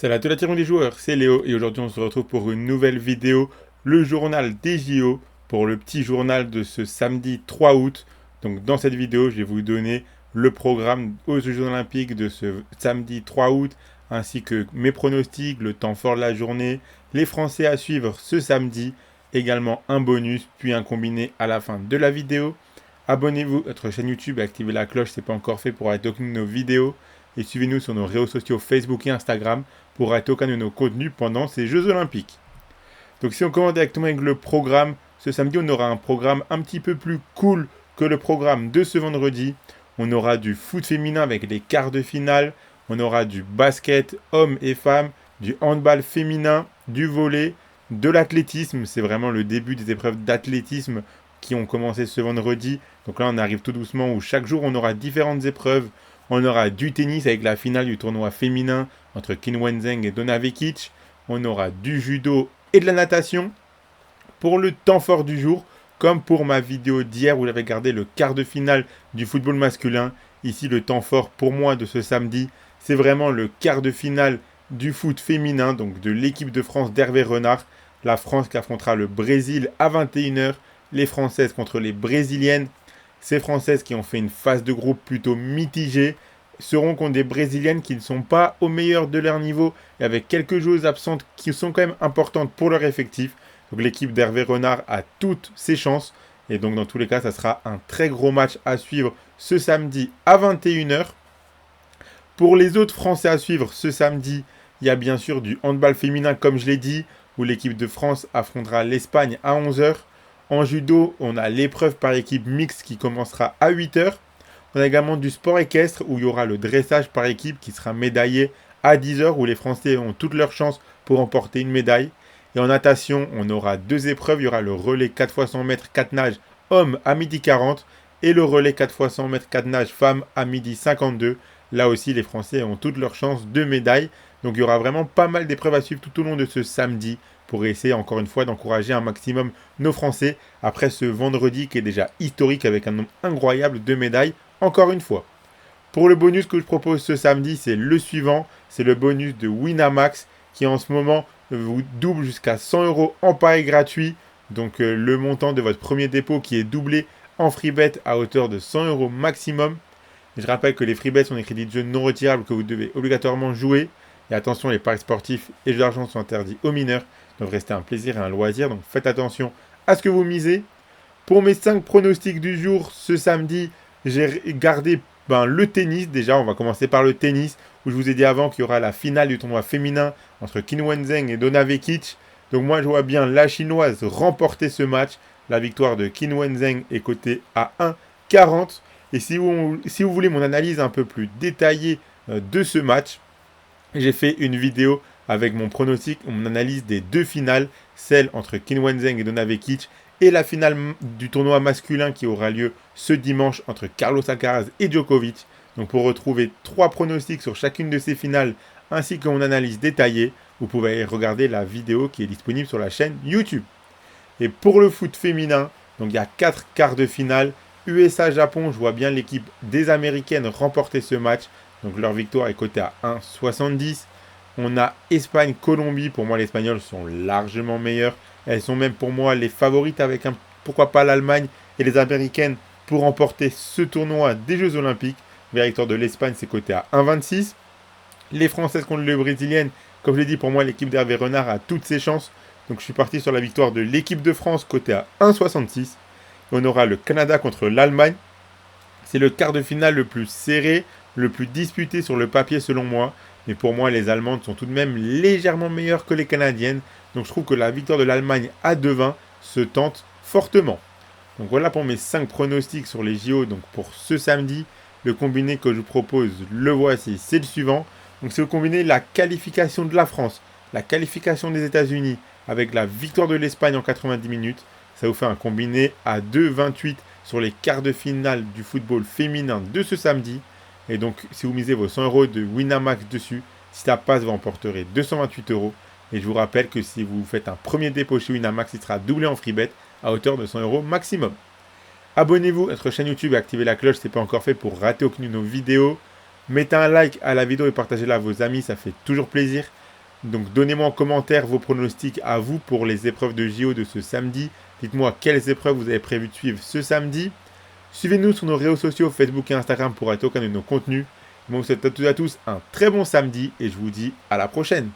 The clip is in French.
Salut à tous la team des joueurs, c'est Léo et aujourd'hui on se retrouve pour une nouvelle vidéo, le journal des JO, pour le petit journal de ce samedi 3 août. Donc dans cette vidéo, je vais vous donner le programme aux Jeux Olympiques de ce samedi 3 août, ainsi que mes pronostics, le temps fort de la journée, les Français à suivre ce samedi, également un bonus, puis un combiné à la fin de la vidéo. Abonnez-vous à notre chaîne YouTube et activez la cloche si ce n'est pas encore fait pour être au courant de nos vidéos. Et suivez-nous sur nos réseaux sociaux Facebook et Instagram pour être au courant de nos contenus pendant ces Jeux Olympiques. Donc si on commence directement avec le programme, ce samedi on aura un programme un petit peu plus cool que le programme de ce vendredi. On aura du foot féminin avec les quarts de finale, on aura du basket hommes et femmes, du handball féminin, du volley, de l'athlétisme. C'est vraiment le début des épreuves d'athlétisme qui ont commencé ce vendredi. Donc là on arrive tout doucement où chaque jour on aura différentes épreuves. On aura du tennis avec la finale du tournoi féminin entre Qin Wenzheng et Donna Vekic. On aura du judo et de la natation. Pour le temps fort du jour, comme pour ma vidéo d'hier où j'avais regardé le quart de finale du football masculin, ici le temps fort pour moi de ce samedi, c'est vraiment le quart de finale du foot féminin, donc de l'équipe de France d'Hervé Renard. La France qui affrontera le Brésil à 21h, les Françaises contre les Brésiliennes. Ces Françaises qui ont fait une phase de groupe plutôt mitigée seront contre des Brésiliennes qui ne sont pas au meilleur de leur niveau et avec quelques joueuses absentes qui sont quand même importantes pour leur effectif. Donc l'équipe d'Hervé Renard a toutes ses chances et donc dans tous les cas ça sera un très gros match à suivre ce samedi à 21h. Pour les autres Français à suivre ce samedi, il y a bien sûr du handball féminin comme je l'ai dit où l'équipe de France affrontera l'Espagne à 11h. En judo, on a l'épreuve par équipe mixte qui commencera à 8h. On a également du sport équestre où il y aura le dressage par équipe qui sera médaillé à 10h où les Français ont toutes leurs chances pour remporter une médaille. Et en natation, on aura deux épreuves. Il y aura le relais 4 x 100 mètres 4 nages hommes à 12h40 et le relais 4 x 100 mètres 4 nages femmes à 12h52. Là aussi, les Français ont toutes leurs chances de médaille. Donc il y aura vraiment pas mal d'épreuves à suivre tout au long de ce samedi pour essayer encore une fois d'encourager un maximum nos Français après ce vendredi qui est déjà historique avec un nombre incroyable de médailles encore une fois. Pour le bonus que je propose ce samedi, c'est le suivant, c'est le bonus de Winamax qui en ce moment vous double jusqu'à 100 € en pari gratuit. Donc le montant de votre premier dépôt qui est doublé en free bet à hauteur de 100 € maximum. Je rappelle que les free bets sont des crédits de jeu non retirables que vous devez obligatoirement jouer. Et attention, les paris sportifs et jeux d'argent sont interdits aux mineurs. Ils doivent rester un plaisir et un loisir. Donc faites attention à ce que vous misez. Pour mes 5 pronostics du jour, ce samedi, j'ai gardé le tennis. Déjà, on va commencer par le tennis. Où je vous ai dit avant qu'il y aura la finale du tournoi féminin entre Qin Wenzheng et Donna Vekic. Donc moi, je vois bien la chinoise remporter ce match. La victoire de Qin Wenzheng est cotée à 1,40. Et si vous voulez mon analyse un peu plus détaillée de ce match, j'ai fait une vidéo avec mon pronostic, mon analyse des deux finales, celle entre Qin Wenzheng et Donna Vekic, et la finale du tournoi masculin qui aura lieu ce dimanche entre Carlos Alcaraz et Djokovic. Donc pour retrouver 3 pronostics sur chacune de ces finales, ainsi que mon analyse détaillée, vous pouvez regarder la vidéo qui est disponible sur la chaîne YouTube. Et pour le foot féminin, donc il y a 4 quarts de finale. USA-Japon, je vois bien l'équipe des Américaines remporter ce match. Donc leur victoire est cotée à 1,70. On a Espagne-Colombie. Pour moi, les Espagnols sont largement meilleurs. Elles sont même pour moi les favorites avec pourquoi pas l'Allemagne et les Américaines pour remporter ce tournoi des Jeux Olympiques. La victoire de l'Espagne, c'est coté à 1,26. Les Françaises contre les Brésiliennes. Comme je l'ai dit, pour moi, l'équipe d'Hervé Renard a toutes ses chances. Donc je suis parti sur la victoire de l'équipe de France, cotée à 1,66. On aura le Canada contre l'Allemagne. C'est le quart de finale le plus serré, le plus disputé sur le papier selon moi. Mais pour moi, les Allemandes sont tout de même légèrement meilleures que les Canadiennes. Donc je trouve que la victoire de l'Allemagne à 2,20 se tente fortement. Donc voilà pour mes 5 pronostics sur les JO. Donc pour ce samedi, le combiné que je vous propose, le voici, c'est le suivant. Donc c'est le combiné la qualification de la France, la qualification des États-Unis avec la victoire de l'Espagne en 90 minutes. Ça vous fait un combiné à 2,28 sur les quarts de finale du football féminin de ce samedi. Et donc, si vous misez vos 100 € de Winamax dessus, si ça passe, vous emporterez 228 €. Et je vous rappelle que si vous faites un premier dépôt chez Winamax, il sera doublé en free bet à hauteur de 100 € maximum. Abonnez-vous à notre chaîne YouTube et activez la cloche si ce n'est pas encore fait pour rater aucune de nos vidéos. Mettez un like à la vidéo et partagez-la à vos amis, ça fait toujours plaisir. Donc donnez-moi en commentaire vos pronostics à vous pour les épreuves de JO de ce samedi. Dites-moi quelles épreuves vous avez prévu de suivre ce samedi. Suivez-nous sur nos réseaux sociaux Facebook et Instagram pour être au courant de nos contenus. Moi, je vous souhaite à toutes et à tous un très bon samedi et je vous dis à la prochaine.